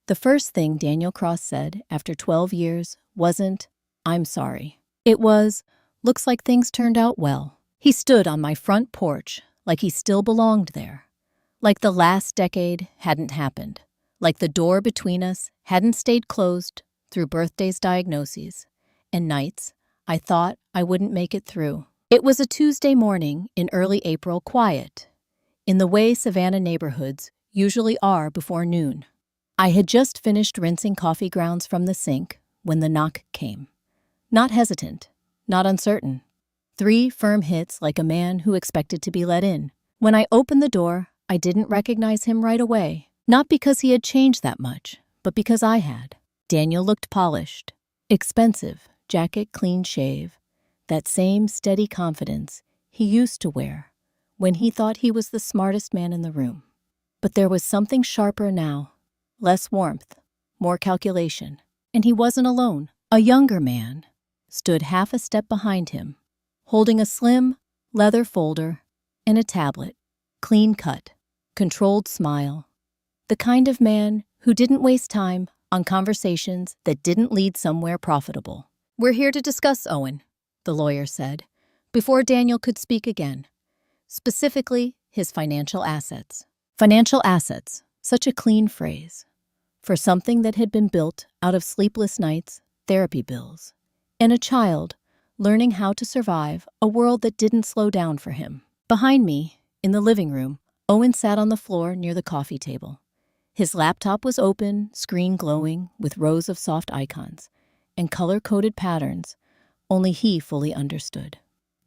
The first thing Daniel Cross said after 12 years wasn't, "I'm sorry." It was, "Looks like things turned out well." He stood on my front porch like he still belonged there, like the last decade hadn't happened, like the door between us hadn't stayed closed through birthdays, diagnoses, and nights I thought I wouldn't make it through. It was a Tuesday morning in early April, quiet, in the way Savannah neighborhoods usually are before noon. I had just finished rinsing coffee grounds from the sink when the knock came. Not hesitant, not uncertain. 3 firm hits like a man who expected to be let in. When I opened the door, I didn't recognize him right away. Not because he had changed that much, but because I had. Daniel looked polished. Expensive, jacket, clean shave. That same steady confidence he used to wear when he thought he was the smartest man in the room. But there was something sharper now. Less warmth, more calculation. And he wasn't alone. A younger man stood half a step behind him, holding a slim leather folder and a tablet. Clean cut, controlled smile. The kind of man who didn't waste time on conversations that didn't lead somewhere profitable. "We're here to discuss Owen," the lawyer said, before Daniel could speak again. Specifically, his financial assets. Financial assets, such a clean phrase, for something that had been built out of sleepless nights, therapy bills, and a child learning how to survive a world that didn't slow down for him. Behind me, in the living room, Owen sat on the floor near the coffee table. His laptop was open, screen glowing with rows of soft icons and color-coded patterns only he fully understood.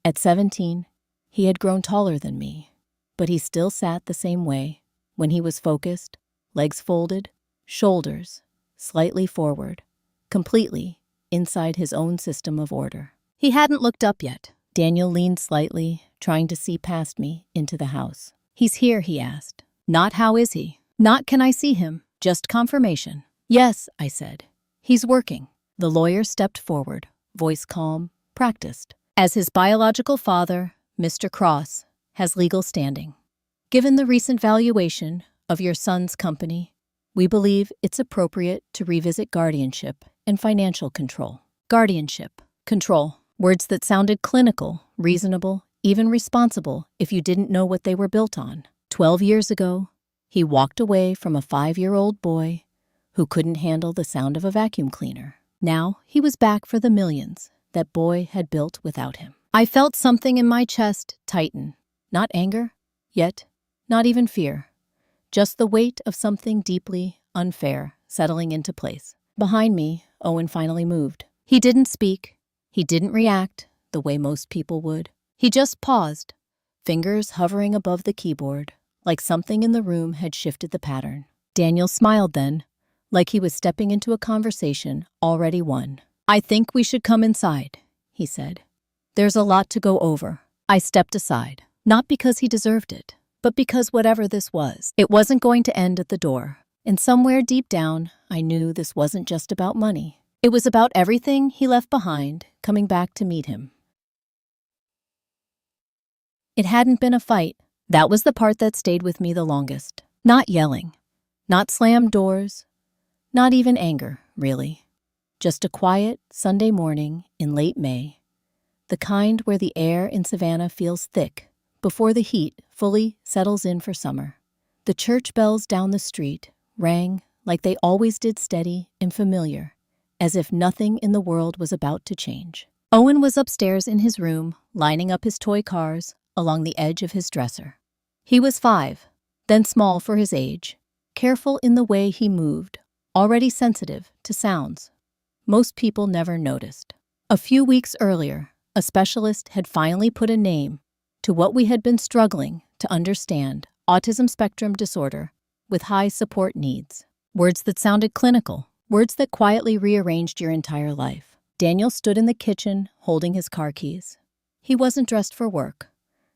At 17, he had grown taller than me, but he still sat the same way when he was focused, legs folded, shoulders slightly forward, completely inside his own system of order. He hadn't looked up yet. Daniel leaned slightly, trying to see past me into the house. "He's here," he asked. Not "how is he?" Not "can I see him?" Just confirmation. "Yes," I said. "He's working." The lawyer stepped forward, voice calm, practiced. "As his biological father, Mr. Cross has legal standing. Given the recent valuation of your son's company, we believe it's appropriate to revisit guardianship and financial control." Guardianship, control, words that sounded clinical, reasonable, even responsible if you didn't know what they were built on. 12 years ago, he walked away from a 5-year-old boy who couldn't handle the sound of a vacuum cleaner. Now he was back for the millions that boy had built without him. I felt something in my chest tighten. Not anger, yet not even fear. Just the weight of something deeply unfair settling into place. Behind me, Owen finally moved. He didn't speak. He didn't react the way most people would. He just paused, fingers hovering above the keyboard, like something in the room had shifted the pattern. Daniel smiled then, like he was stepping into a conversation already won. "I think we should come inside," he said. "There's a lot to go over." I stepped aside, not because he deserved it, but because whatever this was, it wasn't going to end at the door. And somewhere deep down, I knew this wasn't just about money. It was about everything he left behind coming back to meet him. It hadn't been a fight. That was the part that stayed with me the longest. Not yelling, not slammed doors, not even anger, really. Just a quiet Sunday morning in late May, the kind where the air in Savannah feels thick before the heat fully settles in for summer. The church bells down the street rang like they always did, steady and familiar, as if nothing in the world was about to change. Owen was upstairs in his room, lining up his toy cars along the edge of his dresser. He was 5, then small for his age, careful in the way he moved, already sensitive to sounds most people never noticed. A few weeks earlier, a specialist had finally put a name to what we had been struggling to understand: autism spectrum disorder with high support needs. Words that sounded clinical, words that quietly rearranged your entire life. Daniel stood in the kitchen holding his car keys. He wasn't dressed for work,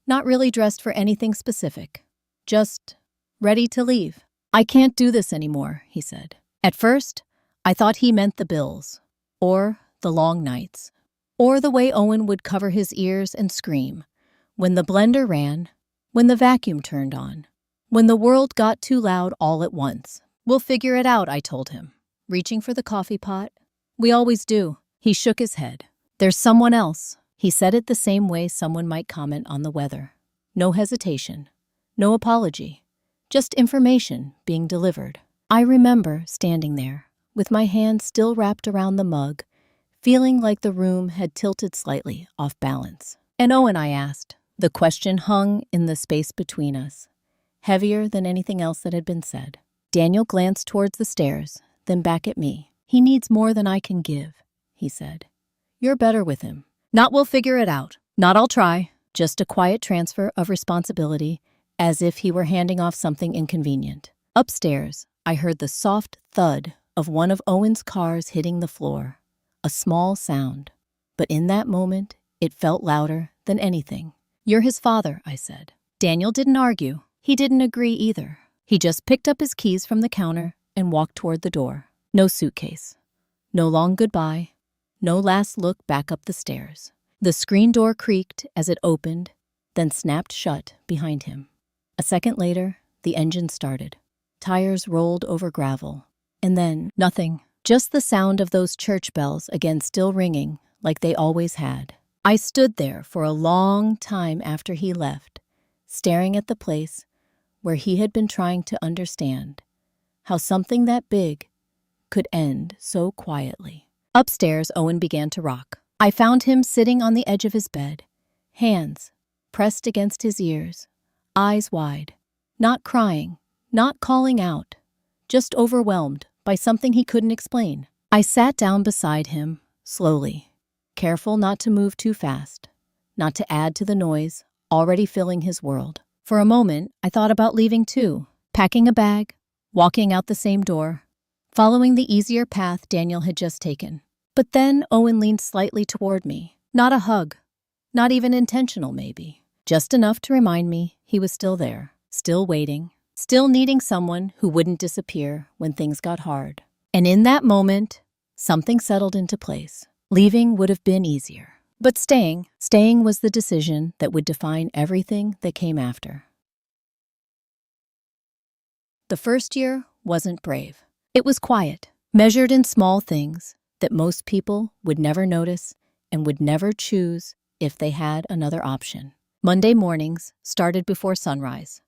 not really dressed for anything specific, just ready to leave. "I can't do this anymore," he said. At first, I thought he meant the bills, or the long nights, or the way Owen would cover his ears and scream when the blender ran, when the vacuum turned on, when the world got too loud all at once. We'll figure it out, I told him, reaching for the coffee pot. We always do. He shook his head. There's someone else. He said it the same way someone might comment on the weather. No hesitation. No apology. Just information being delivered. I remember standing there, with my hand still wrapped around the mug, feeling like the room had tilted slightly off balance. And Owen, I asked. The question hung in the space between us, heavier than anything else that had been said. Daniel glanced towards the stairs, then back at me. He needs more than I can give, he said. You're better with him. Not we'll figure it out. Not I'll try. Just a quiet transfer of responsibility, as if he were handing off something inconvenient. Upstairs, I heard the soft thud of one of Owen's cars hitting the floor. A small sound. But in that moment, it felt louder than anything. You're his father, I said. Daniel didn't argue. He didn't agree either. He just picked up his keys from the counter and walked toward the door. No suitcase. No long goodbye. No last look back up the stairs. The screen door creaked as it opened, then snapped shut behind him. A second later, the engine started. Tires rolled over gravel. And then, nothing. Just the sound of those church bells again still ringing like they always had. I stood there for a long time after he left, staring at the place where he had been trying to understand how something that big could end so quietly. Upstairs, Owen began to rock. I found him sitting on the edge of his bed, hands pressed against his ears, eyes wide, not crying, not calling out, just overwhelmed by something he couldn't explain. I sat down beside him, slowly, careful not to move too fast, not to add to the noise already filling his world. For a moment, I thought about leaving too, packing a bag, walking out the same door, following the easier path Daniel had just taken. But then Owen leaned slightly toward me. Not a hug, not even intentional maybe, just enough to remind me he was still there, still waiting, still needing someone who wouldn't disappear when things got hard. And in that moment, something settled into place. Leaving would have been easier. But staying was the decision that would define everything that came after. The first year wasn't brave. It was quiet, measured in small things that most people would never notice and would never choose if they had another option. Monday mornings started before sunrise.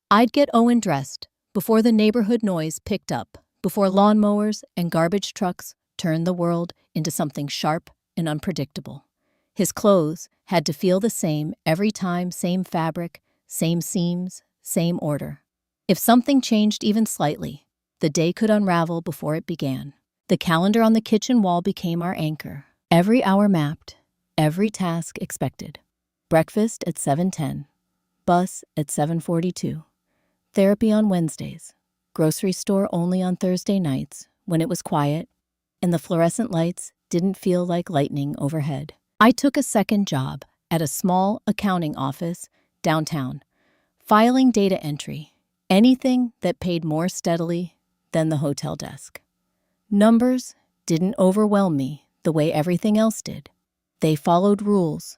I'd get Owen dressed before the neighborhood noise picked up, before lawnmowers and garbage trucks turned the world into something sharp and unpredictable. His clothes had to feel the same every time, same fabric, same seams, same order. If something changed even slightly, the day could unravel before it began. The calendar on the kitchen wall became our anchor. Every hour mapped, every task expected. Breakfast at 7:10, bus at 7:42, therapy on Wednesdays, grocery store only on Thursday nights when it was quiet and the fluorescent lights didn't feel like lightning overhead. I took a second job at a small accounting office downtown, filing data entry, anything that paid more steadily than the hotel desk. Numbers didn't overwhelm me the way everything else did. They followed rules.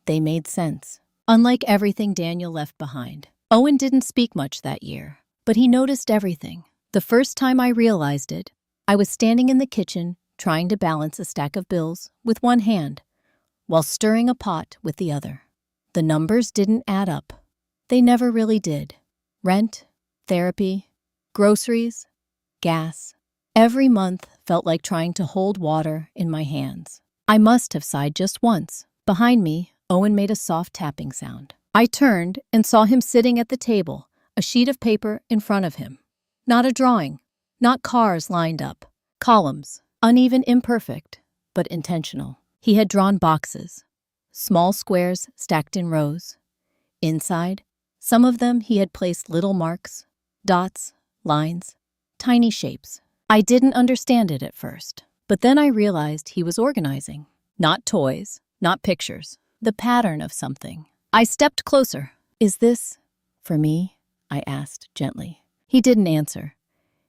They made sense. Unlike everything Daniel left behind, Owen didn't speak much that year, but he noticed everything. The first time I realized it, I was standing in the kitchen trying to balance a stack of bills with one hand while stirring a pot with the other. The numbers didn't add up. They never really did. Rent, therapy, groceries, gas. Every month felt like trying to hold water in my hands. I must have sighed just once. Behind me, Owen made a soft tapping sound. I turned and saw him sitting at the table, a sheet of paper in front of him. Not a drawing, not cars lined up. Columns, uneven, imperfect, but intentional. He had drawn boxes, small squares stacked in rows. Inside, some of them he had placed little marks, dots, lines, tiny shapes. I didn't understand it at first, but then I realized he was organizing. Not toys, not pictures, the pattern of something. I stepped closer. Is this for me? I asked gently. He didn't answer.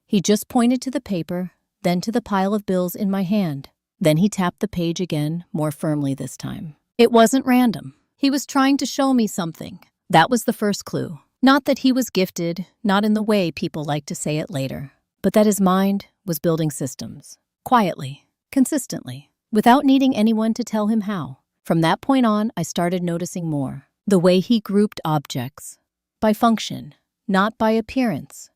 He just pointed to the paper, then to the pile of bills in my hand. Then he tapped the page again, more firmly this time. It wasn't random. He was trying to show me something. That was the first clue. Not that he was gifted, not in the way people like to say it later, but that his mind was building systems, quietly, consistently, without needing anyone to tell him how. From that point on, I started noticing more. The way he grouped objects, by function, not by appearance.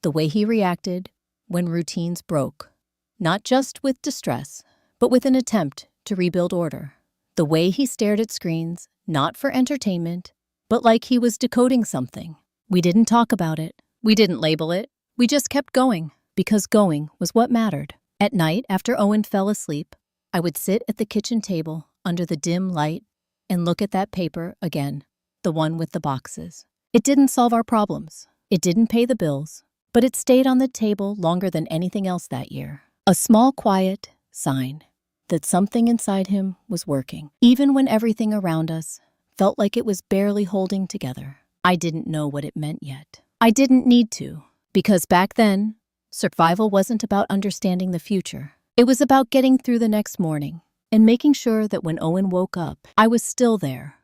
The way he reacted when routines broke, not just with distress, but with an attempt to rebuild order. The way he stared at screens, not for entertainment, but like he was decoding something. We didn't talk about it. We didn't label it. We just kept going, because going was what mattered. At night, after Owen fell asleep, I would sit at the kitchen table under the dim light and look at that paper again, the one with the boxes. It didn't solve our problems. It didn't pay the bills, but it stayed on the table longer than anything else that year. A small, quiet sign that something inside him was working, even when everything around us felt like it was barely holding together. I didn't know what it meant yet. I didn't need to, because back then, survival wasn't about understanding the future. It was about getting through the next morning and making sure that when Owen woke up, I was still there.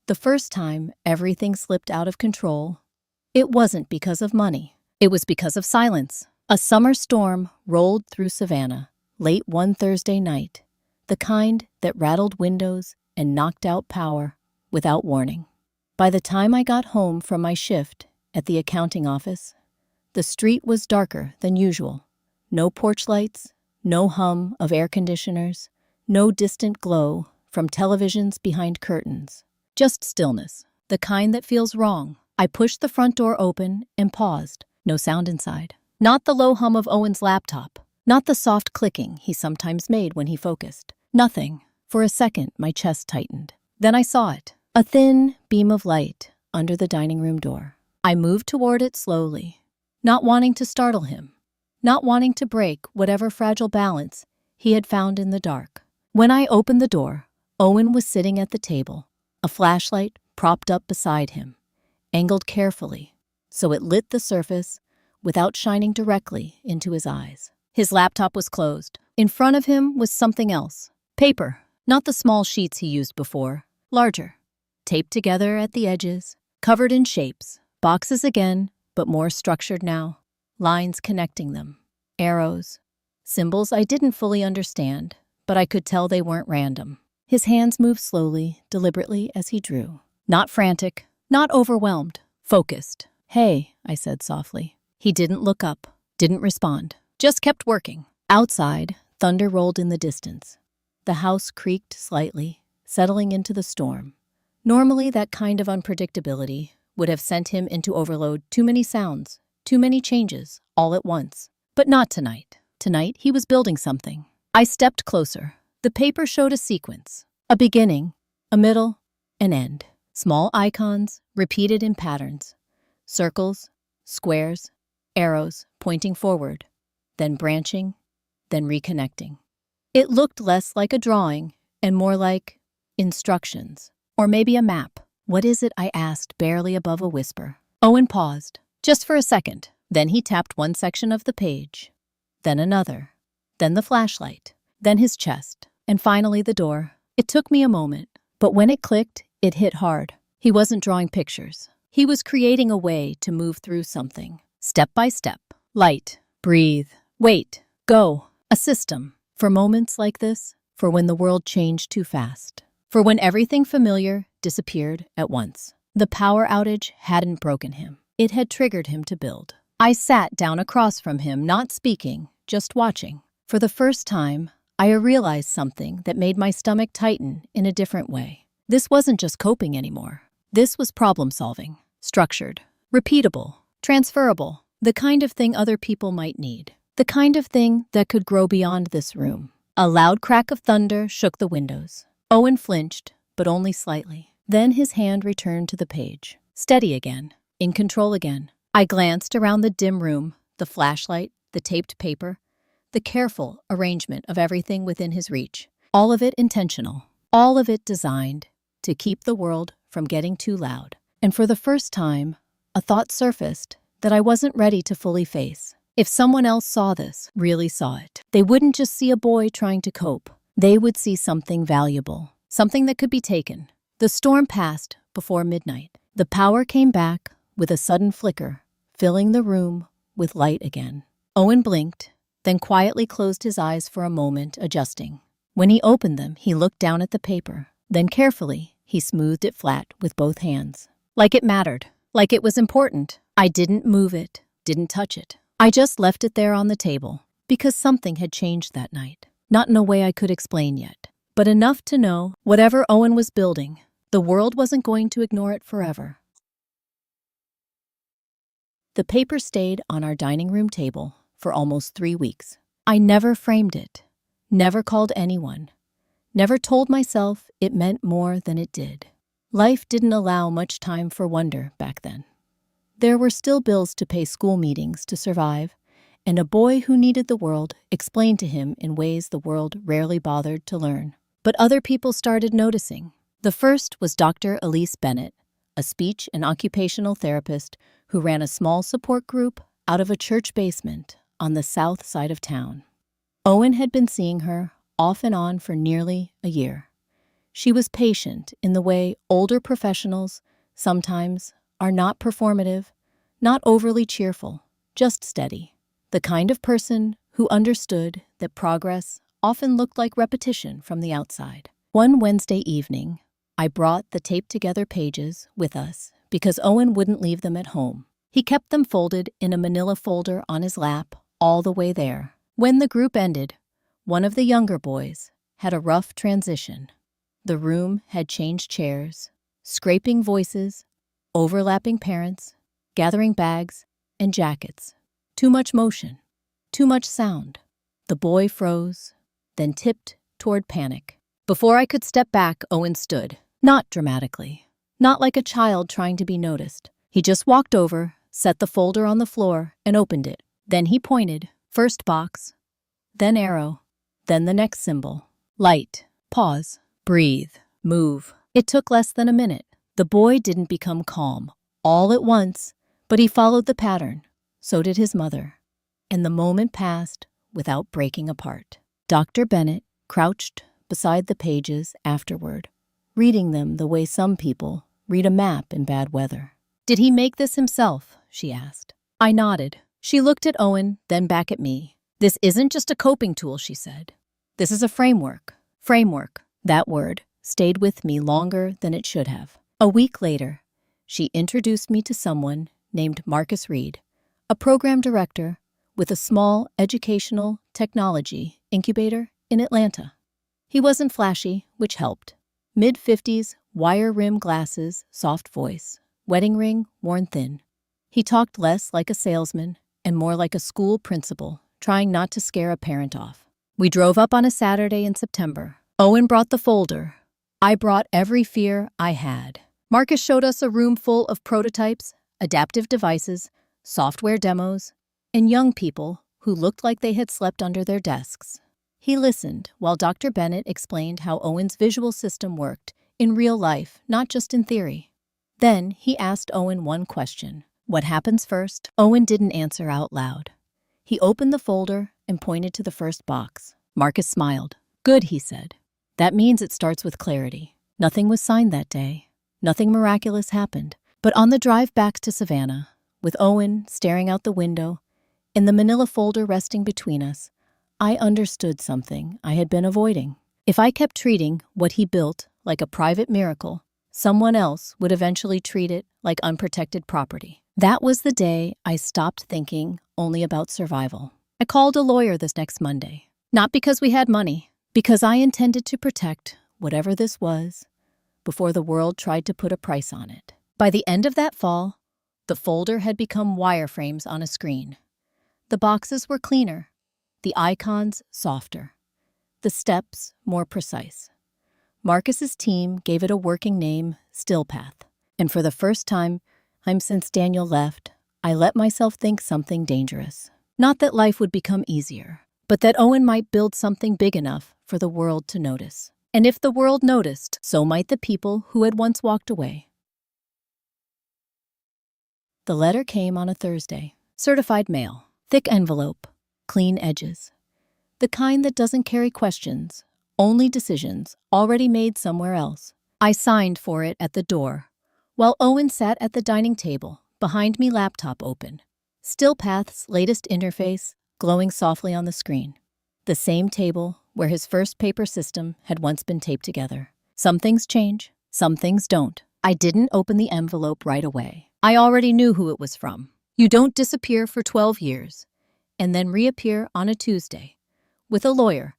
The first time everything slipped out of control, it wasn't because of money. It was because of silence. A summer storm rolled through Savannah, late one Thursday night, the kind that rattled windows and knocked out power without warning. By the time I got home from my shift at the accounting office, the street was darker than usual. No porch lights, no hum of air conditioners, no distant glow from televisions behind curtains. Just stillness, the kind that feels wrong. I pushed the front door open and paused. No sound inside. Not the low hum of Owen's laptop. Not the soft clicking he sometimes made when he focused. Nothing. For a second, my chest tightened. Then I saw it. A thin beam of light under the dining room door. I moved toward it slowly, not wanting to startle him, not wanting to break whatever fragile balance he had found in the dark. When I opened the door, Owen was sitting at the table, a flashlight propped up beside him, angled carefully so it lit the surface without shining directly into his eyes. His laptop was closed. In front of him was something else. Paper, not the small sheets he used before, larger, taped together at the edges, covered in shapes, boxes again, but more structured now, lines connecting them, arrows, symbols I didn't fully understand, but I could tell they weren't random. His hands moved slowly, deliberately as he drew. Not frantic, not overwhelmed, focused. "Hey," I said softly. He didn't look up, didn't respond, just kept working. Outside, thunder rolled in the distance. The house creaked slightly, settling into the storm. Normally, that kind of unpredictability would have sent him into overload. Too many sounds, too many changes, all at once. But not tonight. Tonight, he was building something. I stepped closer. The paper showed a sequence. A beginning, a middle, an end. Small icons, repeated in patterns. Circles, squares, arrows pointing forward, then branching, then reconnecting. It looked less like a drawing and more like instructions. Or maybe a map. "What is it?" I asked, barely above a whisper. Owen paused, just for a second. Then he tapped one section of the page, then another, then the flashlight, then his chest, and finally the door. It took me a moment, but when it clicked, it hit hard. He wasn't drawing pictures. He was creating a way to move through something, step by step. Light, breathe, wait, go. A system. For moments like this, for when the world changed too fast. For when everything familiar disappeared at once. The power outage hadn't broken him. It had triggered him to build. I sat down across from him, not speaking, just watching. For the first time, I realized something that made my stomach tighten in a different way. This wasn't just coping anymore. This was problem solving, structured, repeatable, transferable, the kind of thing other people might need. The kind of thing that could grow beyond this room. A loud crack of thunder shook the windows. Owen flinched, but only slightly. Then his hand returned to the page. Steady again, in control again. I glanced around the dim room, the flashlight, the taped paper, the careful arrangement of everything within his reach. All of it intentional. All of it designed to keep the world from getting too loud. And for the first time, a thought surfaced that I wasn't ready to fully face. If someone else saw this, really saw it, they wouldn't just see a boy trying to cope. They would see something valuable, something that could be taken. The storm passed before midnight. The power came back with a sudden flicker, filling the room with light again. Owen blinked, then quietly closed his eyes for a moment, adjusting. When he opened them, he looked down at the paper. Then carefully, he smoothed it flat with both hands. Like it mattered. Like it was important. I didn't move it, didn't touch it. I just left it there on the table, because something had changed that night. Not in a way I could explain yet, but enough to know whatever Owen was building, the world wasn't going to ignore it forever. The paper stayed on our dining room table for almost 3 weeks. I never framed it, never called anyone, never told myself it meant more than it did. Life didn't allow much time for wonder back then. There were still bills to pay, school meetings to survive, and a boy who needed the world explained to him in ways the world rarely bothered to learn. But other people started noticing. The first was Dr. Elise Bennett, a speech and occupational therapist who ran a small support group out of a church basement on the south side of town. Owen had been seeing her off and on for nearly a year. She was patient in the way older professionals sometimes are, not performative, not overly cheerful, just steady. The kind of person who understood that progress often looked like repetition from the outside. One Wednesday evening, I brought the taped-together pages with us because Owen wouldn't leave them at home. He kept them folded in a manila folder on his lap all the way there. When the group ended, one of the younger boys had a rough transition. The room had changed chairs, scraping voices, overlapping parents, gathering bags and jackets. Too much motion, too much sound. The boy froze, then tipped toward panic. Before I could step back, Owen stood, not dramatically, not like a child trying to be noticed. He just walked over, set the folder on the floor, and opened it. Then he pointed, first box, then arrow, then the next symbol. Light, pause, breathe, move. It took less than a minute. The boy didn't become calm all at once, but he followed the pattern. So did his mother. And the moment passed without breaking apart. Dr. Bennett crouched beside the pages afterward, reading them the way some people read a map in bad weather. "Did he make this himself?" she asked. I nodded. She looked at Owen, then back at me. "This isn't just a coping tool," she said. "This is a framework." Framework. That word stayed with me longer than it should have. A week later, she introduced me to someone named Marcus Reed, a program director with a small educational technology incubator in Atlanta. He wasn't flashy, which helped. Mid-50s, wire-rim glasses, soft voice, wedding ring worn thin. He talked less like a salesman and more like a school principal, trying not to scare a parent off. We drove up on a Saturday in September. Owen brought the folder. I brought every fear I had. Marcus showed us a room full of prototypes, adaptive devices, software demos, and young people who looked like they had slept under their desks. He listened while Dr. Bennett explained how Owen's visual system worked in real life, not just in theory. Then he asked Owen one question. What happens first? Owen didn't answer out loud. He opened the folder and pointed to the first box. Marcus smiled. "Good," he said. "That means it starts with clarity." Nothing was signed that day. Nothing miraculous happened. But on the drive back to Savannah, with Owen staring out the window and the manila folder resting between us, I understood something I had been avoiding. If I kept treating what he built like a private miracle, someone else would eventually treat it like unprotected property. That was the day I stopped thinking only about survival. I called a lawyer this next Monday, not because we had money, because I intended to protect whatever this was before the world tried to put a price on it. By the end of that fall, the folder had become wireframes on a screen. The boxes were cleaner, the icons softer, the steps more precise. Marcus's team gave it a working name, Stillpath, and for the first time since Daniel left, I let myself think something dangerous. Not that life would become easier, but that Owen might build something big enough for the world to notice. And if the world noticed, so might the people who had once walked away. The letter came on a Thursday. Certified mail. Thick envelope. Clean edges. The kind that doesn't carry questions, only decisions already made somewhere else. I signed for it at the door, while Owen sat at the dining table, behind me, laptop open. Stillpath's latest interface glowing softly on the screen. The same table where his first paper system had once been taped together. Some things change, some things don't. I didn't open the envelope right away. I already knew who it was from. You don't disappear for 12 years and then reappear on a Tuesday with a lawyer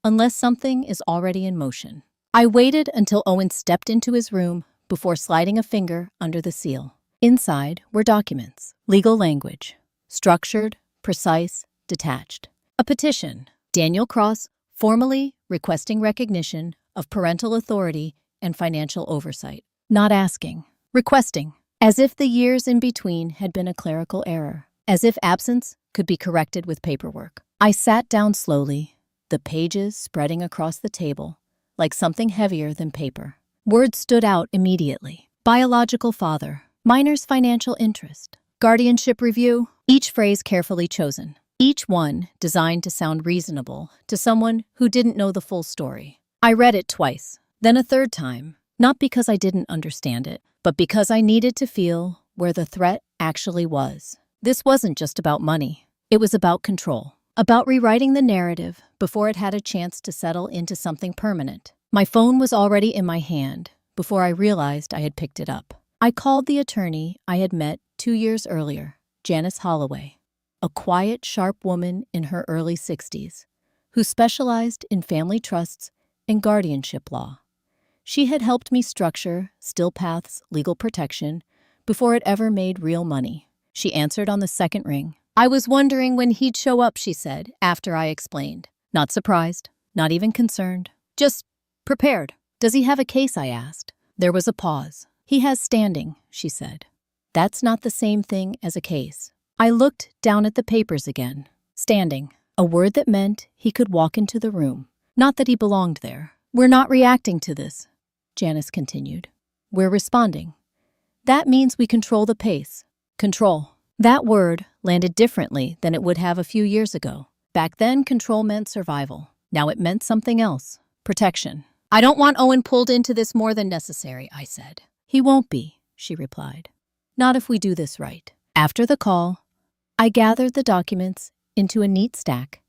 unless something is already in motion. I waited until Owen stepped into his room before sliding a finger under the seal. Inside were documents, legal language, structured, precise, detached. A petition, Daniel Cross formally requesting recognition of parental authority and financial oversight. Not asking, requesting, as if the years in between had been a clerical error, as if absence could be corrected with paperwork. I sat down slowly, the pages spreading across the table, like something heavier than paper. Words stood out immediately. Biological father, minor's financial interest, guardianship review, each phrase carefully chosen. Each one designed to sound reasonable to someone who didn't know the full story. I read it twice, then a third time, not because I didn't understand it, but because I needed to feel where the threat actually was. This wasn't just about money. It was about control, about rewriting the narrative before it had a chance to settle into something permanent. My phone was already in my hand before I realized I had picked it up. I called the attorney I had met 2 years earlier, Janice Holloway, a quiet, sharp woman in her early 60s, who specialized in family trusts and guardianship law. She had helped me structure Stillpath's legal protection before it ever made real money. She answered on the second ring. I was wondering when he'd show up, she said, after I explained. Not surprised, not even concerned, just prepared. Does he have a case, I asked. There was a pause. He has standing, she said. That's not the same thing as a case. I looked down at the papers again. Standing, a word that meant he could walk into the room, not that he belonged there. We're not reacting to this, Janice continued. We're responding. That means we control the pace. Control. That word landed differently than it would have a few years ago. Back then, control meant survival. Now it meant something else. Protection. I don't want Owen pulled into this more than necessary, I said. He won't be, she replied. Not if we do this right. After the call, I gathered the documents into a neat stack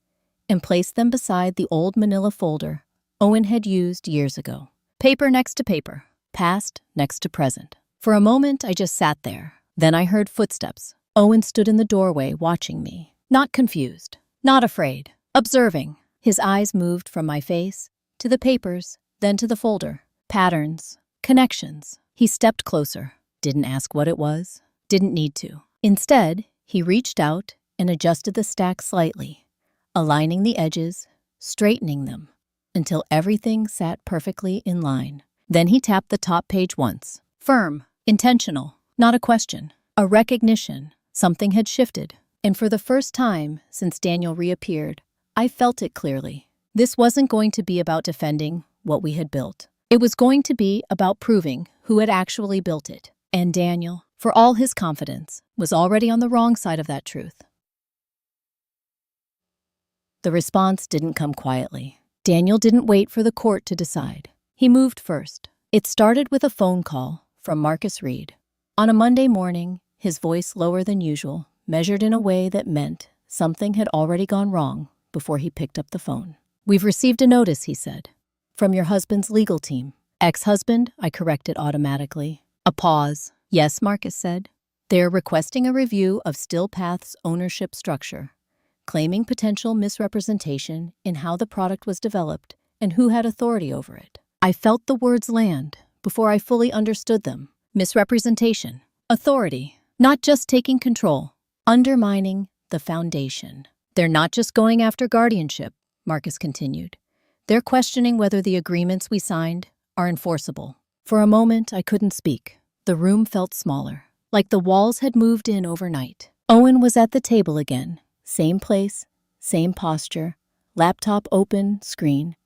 and placed them beside the old manila folder Owen had used years ago. Paper next to paper, past next to present. For a moment, I just sat there. Then I heard footsteps. Owen stood in the doorway watching me. Not confused, not afraid, observing. His eyes moved from my face to the papers, then to the folder. Patterns, connections. He stepped closer, didn't ask what it was, didn't need to. Instead, he reached out and adjusted the stack slightly, aligning the edges, straightening them, until everything sat perfectly in line. Then he tapped the top page once. Firm, intentional, not a question, a recognition. Something had shifted, and for the first time since Daniel reappeared, I felt it clearly. This wasn't going to be about defending what we had built. It was going to be about proving who had actually built it. And Daniel, for all his confidence, was already on the wrong side of that truth. The response didn't come quietly. Daniel didn't wait for the court to decide. He moved first. It started with a phone call from Marcus Reed. On a Monday morning, his voice lower than usual, measured in a way that meant something had already gone wrong before he picked up the phone. We've received a notice, he said, from your husband's legal team. Ex-husband, I corrected automatically. A pause. Yes, Marcus said. They're requesting a review of Stillpath's ownership structure, claiming potential misrepresentation in how the product was developed and who had authority over it. I felt the words land before I fully understood them. Misrepresentation, authority, not just taking control, undermining the foundation. They're not just going after guardianship, Marcus continued. They're questioning whether the agreements we signed are enforceable. For a moment, I couldn't speak. The room felt smaller, like the walls had moved in overnight. Owen was at the table again. Same place, same posture, laptop open, screen,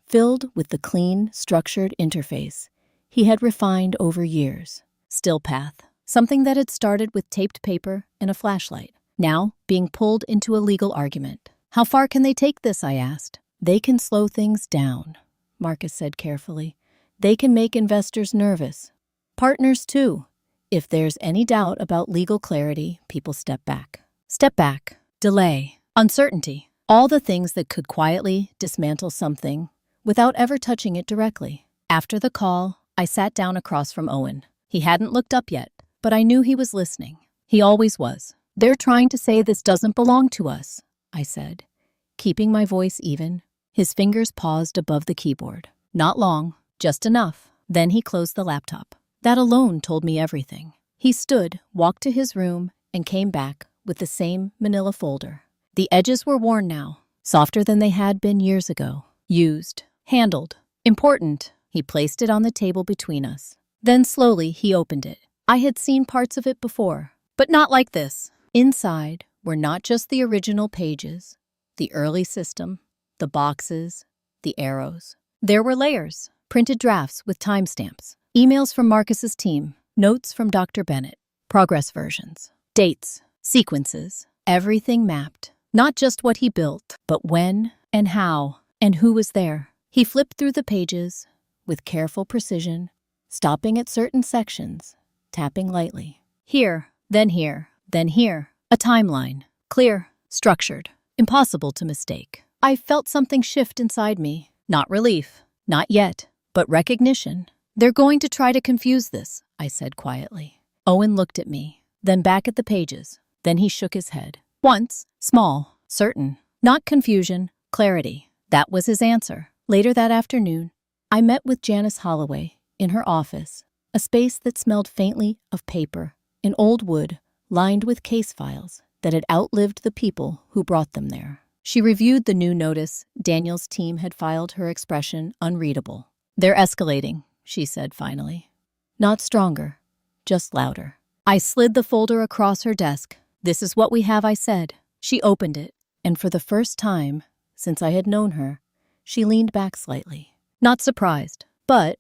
filled with the clean, structured interface he had refined over years. Stillpath, something that had started with taped paper and a flashlight, now being pulled into a legal argument. How far can they take this, I asked. They can slow things down, Marcus said carefully. They can make investors nervous. Partners too. If there's any doubt about legal clarity, people step back. Step back, delay, uncertainty, all the things that could quietly dismantle something without ever touching it directly. After the call, I sat down across from Owen. He hadn't looked up yet, but I knew he was listening. He always was. "They're trying to say this doesn't belong to us," I said, keeping my voice even. His fingers paused above the keyboard. Not long, just enough. Then he closed the laptop. That alone told me everything. He stood, walked to his room, and came back with the same manila folder. The edges were worn now, softer than they had been years ago. Used, handled, important. He placed it on the table between us. Then slowly he opened it. I had seen parts of it before, but not like this. Inside were not just the original pages, the early system, the boxes, the arrows. There were layers, printed drafts with timestamps, emails from Marcus's team, notes from Dr. Bennett, progress versions, dates, sequences, everything mapped. Not just what he built, but when and how and who was there. He flipped through the pages with careful precision, stopping at certain sections, tapping lightly. Here, then here, then here. A timeline, clear, structured, impossible to mistake. I felt something shift inside me. Not relief, not yet, but recognition. "They're going to try to confuse this," I said quietly. Owen looked at me, then back at the pages. Then he shook his head. Once, small, certain, not confusion, clarity. That was his answer. Later that afternoon, I met with Janice Holloway in her office, a space that smelled faintly of paper, an old wood lined with case files that had outlived the people who brought them there. She reviewed the new notice Daniel's team had filed, her expression unreadable. "They're escalating," she said finally. Not stronger, just louder. I slid the folder across her desk. "This is what we have," I said. She opened it, and for the first time since I had known her, she leaned back slightly. Not surprised, but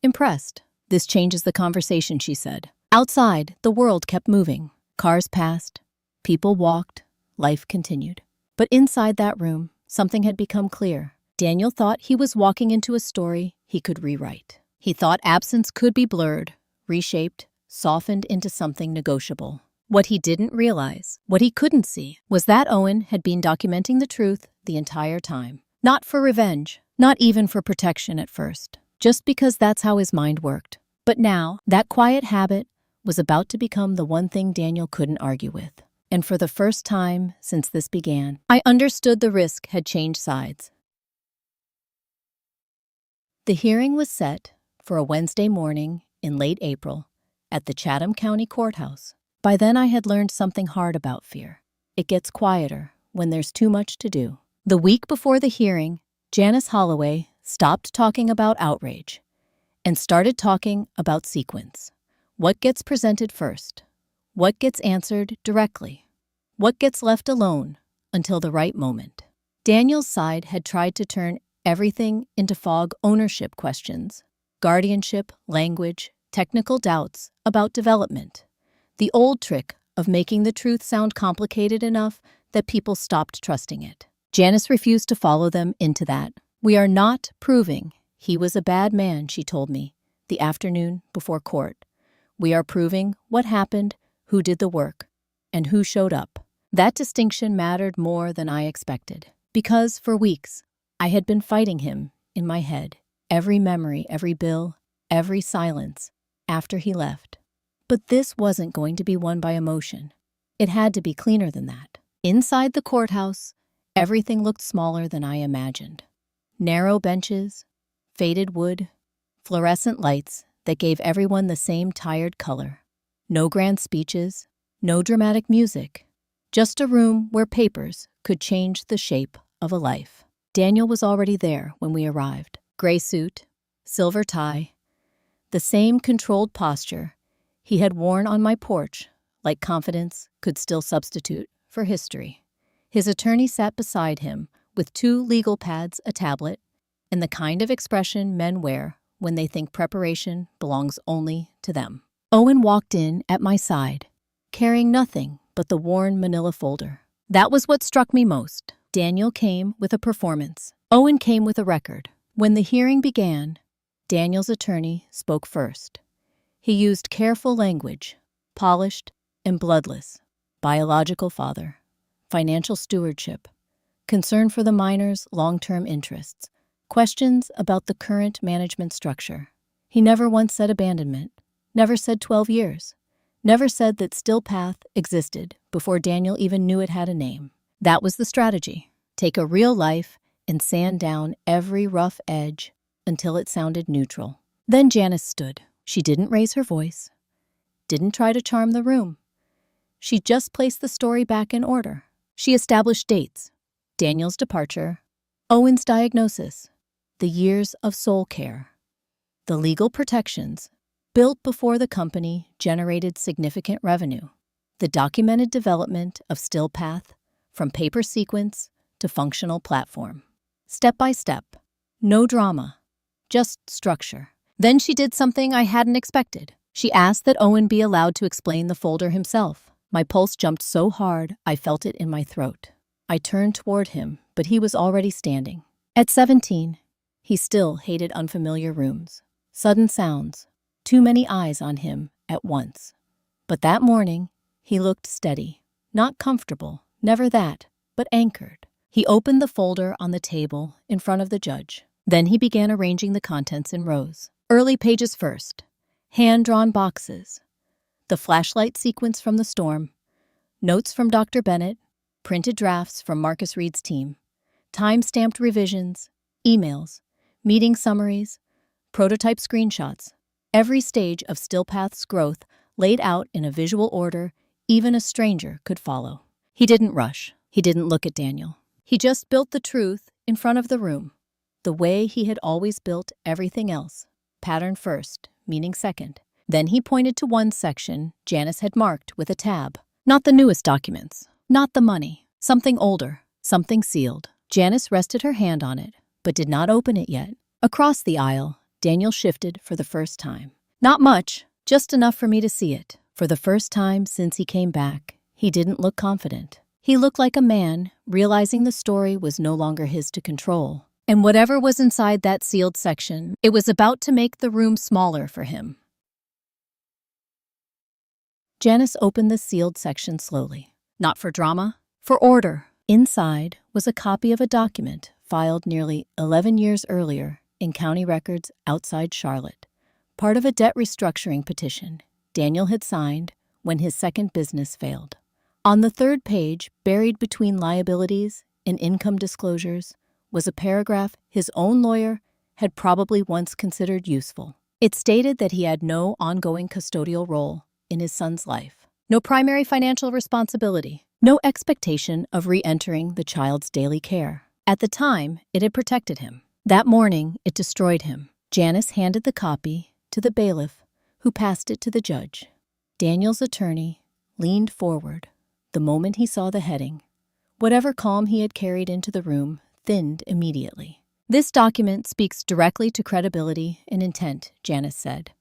impressed. "This changes the conversation," she said. Outside, the world kept moving. Cars passed, people walked, life continued. But inside that room, something had become clear. Daniel thought he was walking into a story he could rewrite. He thought absence could be blurred, reshaped, softened into something negotiable. What he didn't realize, what he couldn't see, was that Owen had been documenting the truth the entire time. Not for revenge, not even for protection at first, just because that's how his mind worked. But now, that quiet habit was about to become the one thing Daniel couldn't argue with. And for the first time since this began, I understood the risk had changed sides. The hearing was set for a Wednesday morning in late April at the Chatham County Courthouse. By then I had learned something hard about fear. It gets quieter when there's too much to do. The week before the hearing, Janice Holloway stopped talking about outrage and started talking about sequence. What gets presented first? What gets answered directly? What gets left alone until the right moment? Daniel's side had tried to turn everything into fog ownership questions, guardianship, language, technical doubts about development. The old trick of making the truth sound complicated enough that people stopped trusting it. Janice refused to follow them into that. "We are not proving he was a bad man," she told me the afternoon before court. "We are proving what happened, who did the work, and who showed up." That distinction mattered more than I expected, because for weeks I had been fighting him in my head. Every memory, every bill, every silence after he left. But this wasn't going to be won by emotion. It had to be cleaner than that. Inside the courthouse, everything looked smaller than I imagined. Narrow benches, faded wood, fluorescent lights that gave everyone the same tired color. No grand speeches, no dramatic music. Just a room where papers could change the shape of a life. Daniel was already there when we arrived. Gray suit, silver tie, the same controlled posture he had worn on my porch, like confidence could still substitute for history. His attorney sat beside him with 2 legal pads, a tablet, and the kind of expression men wear when they think preparation belongs only to them. Owen walked in at my side, carrying nothing but the worn manila folder. That was what struck me most. Daniel came with a performance. Owen came with a record. When the hearing began, Daniel's attorney spoke first. He used careful language, polished and bloodless. biological father, financial stewardship, concern for the minors' long-term interests, questions about the current management structure. He never once said abandonment, never said 12 years, never said that Stillpath existed before Daniel even knew it had a name. That was the strategy. Take a real life and sand down every rough edge until it sounded neutral. Then Janice stood. She didn't raise her voice, didn't try to charm the room. She just placed the story back in order. She established dates: Daniel's departure, Owen's diagnosis, the years of soul care, the legal protections built before the company generated significant revenue, the documented development of Stillpath from paper sequence to functional platform. Step by step, no drama, just structure. Then she did something I hadn't expected. She asked that Owen be allowed to explain the folder himself. My pulse jumped so hard I felt it in my throat. I turned toward him, but he was already standing. At 17, he still hated unfamiliar rooms, sudden sounds, too many eyes on him at once. But that morning, he looked steady, not comfortable, never that, but anchored. He opened the folder on the table in front of the judge. Then he began arranging the contents in rows. Early pages first, hand-drawn boxes, the flashlight sequence from the storm, notes from Dr. Bennett, printed drafts from Marcus Reed's team, time-stamped revisions, emails, meeting summaries, prototype screenshots, every stage of Stillpath's growth laid out in a visual order even a stranger could follow. He didn't rush. He didn't look at Daniel. He just built the truth in front of the room, the way he had always built everything else. Pattern first, meaning second. Then he pointed to one section Janice had marked with a tab. Not the newest documents, not the money, something older, something sealed. Janice rested her hand on it, but did not open it yet. Across the aisle, Daniel shifted for the first time. Not much, just enough for me to see it. For the first time since he came back, he didn't look confident. He looked like a man realizing the story was no longer his to control. And whatever was inside that sealed section, it was about to make the room smaller for him. Janice opened the sealed section slowly. Not for drama, for order. Inside was a copy of a document filed nearly 11 years earlier in county records outside Charlotte, part of a debt restructuring petition Daniel had signed when his second business failed. On the third page, buried between liabilities and income disclosures, was a paragraph his own lawyer had probably once considered useful. It stated that he had no ongoing custodial role in his son's life, no primary financial responsibility, no expectation of re-entering the child's daily care. At the time, it had protected him. That morning, it destroyed him. Janice handed the copy to the bailiff, who passed it to the judge. Daniel's attorney leaned forward the moment he saw the heading. Whatever calm he had carried into the room thinned immediately. This document speaks directly to credibility and intent, Janice said.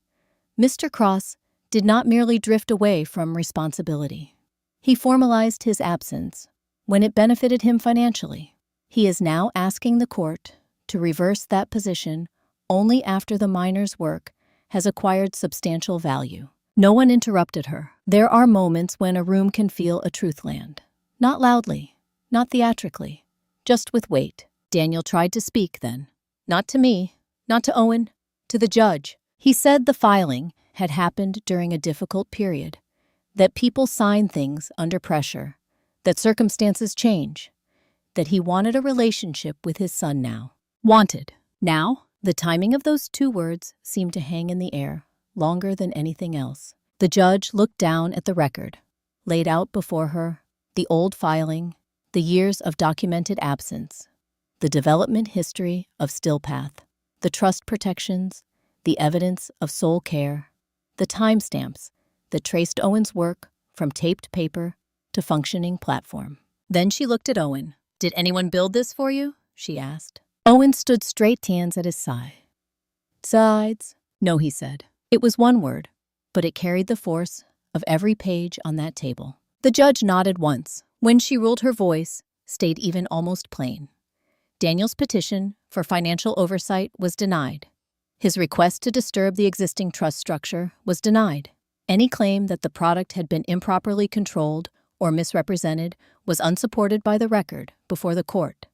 Mr. Cross did not merely drift away from responsibility. He formalized his absence when it benefited him financially. He is now asking the court to reverse that position only after the minor's work has acquired substantial value. No one interrupted her. There are moments when a room can feel a truth land. Not loudly, not theatrically, just with weight. Daniel tried to speak then. Not to me, not to Owen, to the judge. He said the filing had happened during a difficult period, that people sign things under pressure, that circumstances change, that he wanted a relationship with his son now. Wanted. Now? The timing of those two words seemed to hang in the air, longer than anything else. The judge looked down at the record, laid out before her, the old filing, the years of documented absence, the development history of Stillpath, the trust protections, the evidence of soul care, the timestamps that traced Owen's work from taped paper to functioning platform. Then she looked at Owen. "Did anyone build this for you?" she asked. Owen stood straight, hands at his side. "Sides?" "No," he said. It was one word, but it carried the force of every page on that table. The judge nodded once. When she ruled, her voice stayed even, almost plain. Daniel's petition for financial oversight was denied. His request to disturb the existing trust structure was denied. Any claim that the product had been improperly controlled or misrepresented was unsupported by the record before the court.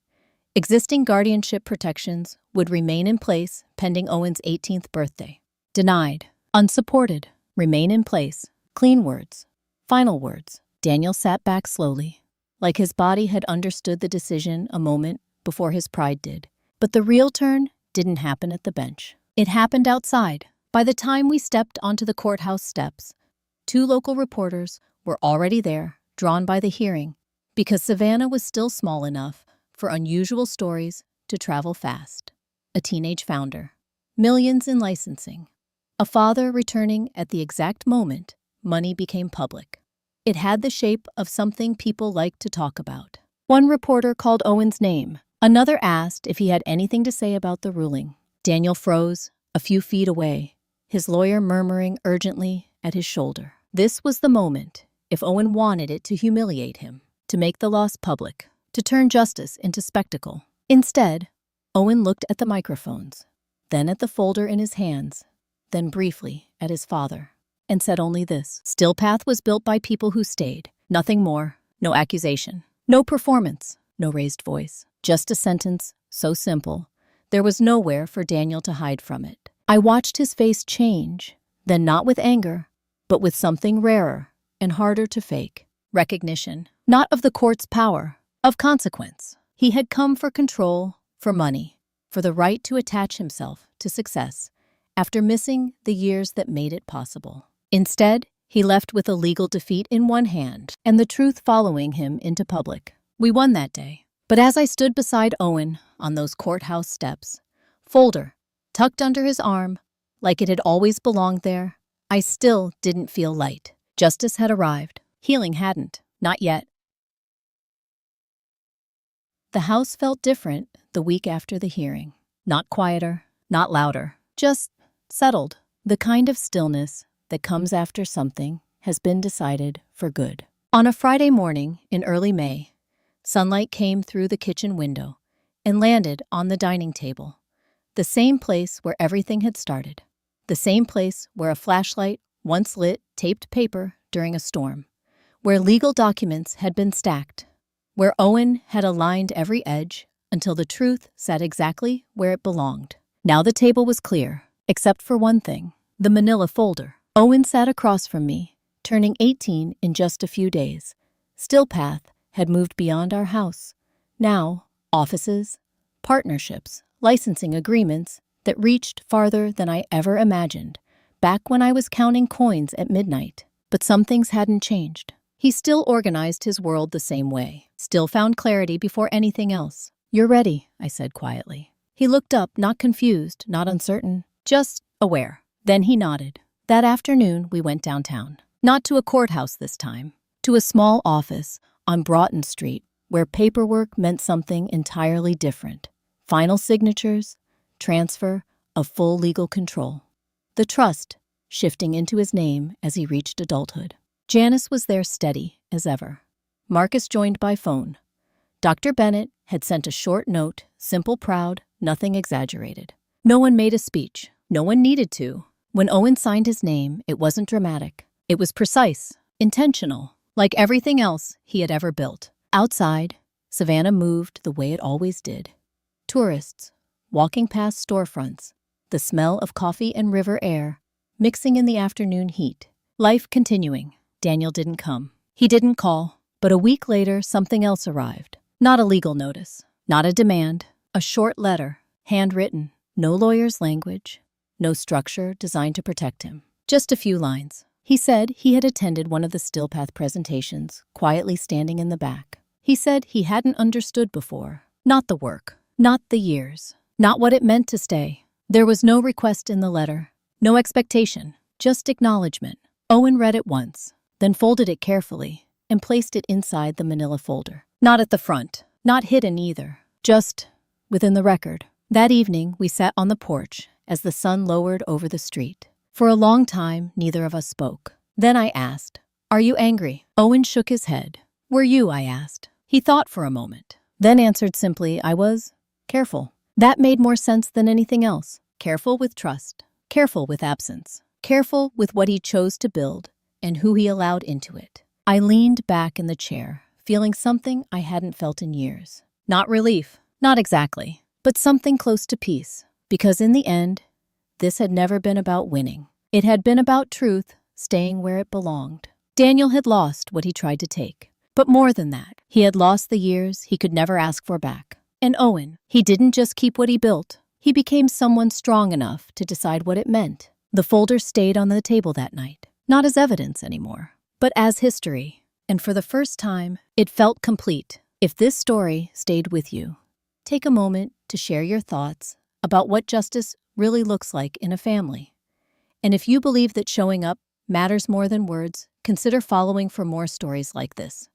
Existing guardianship protections would remain in place pending Owen's 18th birthday. Denied. Unsupported. Remain in place. Clean words. Final words. Daniel sat back slowly, like his body had understood the decision a moment before his pride did. But the real turn didn't happen at the bench. It happened outside. By the time we stepped onto the courthouse steps, 2 local reporters were already there, drawn by the hearing, because Savannah was still small enough for unusual stories to travel fast. A teenage founder. Millions in licensing. A father returning at the exact moment money became public. It had the shape of something people liked to talk about. One reporter called Owen's name. Another asked if he had anything to say about the ruling. Daniel froze, a few feet away, his lawyer murmuring urgently at his shoulder. This was the moment, if Owen wanted it, to humiliate him, to make the loss public, to turn justice into spectacle. Instead, Owen looked at the microphones, then at the folder in his hands, then briefly at his father, and said only this: Stillpath was built by people who stayed. Nothing more. No accusation. No performance. No raised voice. Just a sentence so simple, there was nowhere for Daniel to hide from it. I watched his face change, then not with anger, but with something rarer and harder to fake. Recognition. Not of the court's power, of consequence. He had come for control, for money, for the right to attach himself to success, after missing the years that made it possible. Instead, he left with a legal defeat in one hand and the truth following him into public. We won that day. But as I stood beside Owen on those courthouse steps, folder tucked under his arm, like it had always belonged there, I still didn't feel light. Justice had arrived. Healing hadn't. Not yet. The house felt different the week after the hearing. Not quieter, not louder, just settled. The kind of stillness that comes after something has been decided for good. On a Friday morning in early May, sunlight came through the kitchen window and landed on the dining table, the same place where everything had started, the same place where a flashlight once lit taped paper during a storm, where legal documents had been stacked, where Owen had aligned every edge until the truth sat exactly where it belonged. Now the table was clear, except for one thing: the manila folder. Owen sat across from me, turning 18 in just a few days. Stillpath had moved beyond our house. Now, offices, partnerships, licensing agreements that reached farther than I ever imagined, back when I was counting coins at midnight. But some things hadn't changed. He still organized his world the same way, still found clarity before anything else. "You're ready," I said quietly. He looked up, not confused, not uncertain, just aware. Then he nodded. That afternoon, we went downtown. Not to a courthouse this time, to a small office on Broughton Street, where paperwork meant something entirely different. Final signatures, transfer of full legal control. The trust shifting into his name as he reached adulthood. Janice was there, steady as ever. Marcus joined by phone. Dr. Bennett had sent a short note, simple, proud, nothing exaggerated. No one made a speech. No one needed to. When Owen signed his name, it wasn't dramatic. It was precise, intentional, like everything else he had ever built. Outside, Savannah moved the way it always did. Tourists, walking past storefronts, the smell of coffee and river air, mixing in the afternoon heat. Life continuing. Daniel didn't come. He didn't call. But a week later, something else arrived. Not a legal notice, not a demand, a short letter, handwritten, no lawyer's language, no structure designed to protect him. Just a few lines. He said he had attended one of the Stillpath presentations, quietly standing in the back. He said he hadn't understood before. Not the work, not the years, not what it meant to stay. There was no request in the letter, no expectation, just acknowledgement. Owen read it once, then folded it carefully and placed it inside the manila folder. Not at the front, not hidden either, just within the record. That evening, we sat on the porch as the sun lowered over the street. For a long time, neither of us spoke. Then I asked, "Are you angry?" Owen shook his head. "Were you?" I asked. He thought for a moment, then answered simply, "I was careful." That made more sense than anything else. Careful with trust, careful with absence, careful with what he chose to build and who he allowed into it. I leaned back in the chair, feeling something I hadn't felt in years. Not relief, not exactly, but something close to peace. Because in the end, this had never been about winning. It had been about truth staying where it belonged. Daniel had lost what he tried to take. But more than that, he had lost the years he could never ask for back. And Owen, he didn't just keep what he built. He became someone strong enough to decide what it meant. The folder stayed on the table that night, not as evidence anymore, but as history. And for the first time, it felt complete. If this story stayed with you, take a moment to share your thoughts about what justice really looks like in a family. And if you believe that showing up matters more than words, consider following for more stories like this.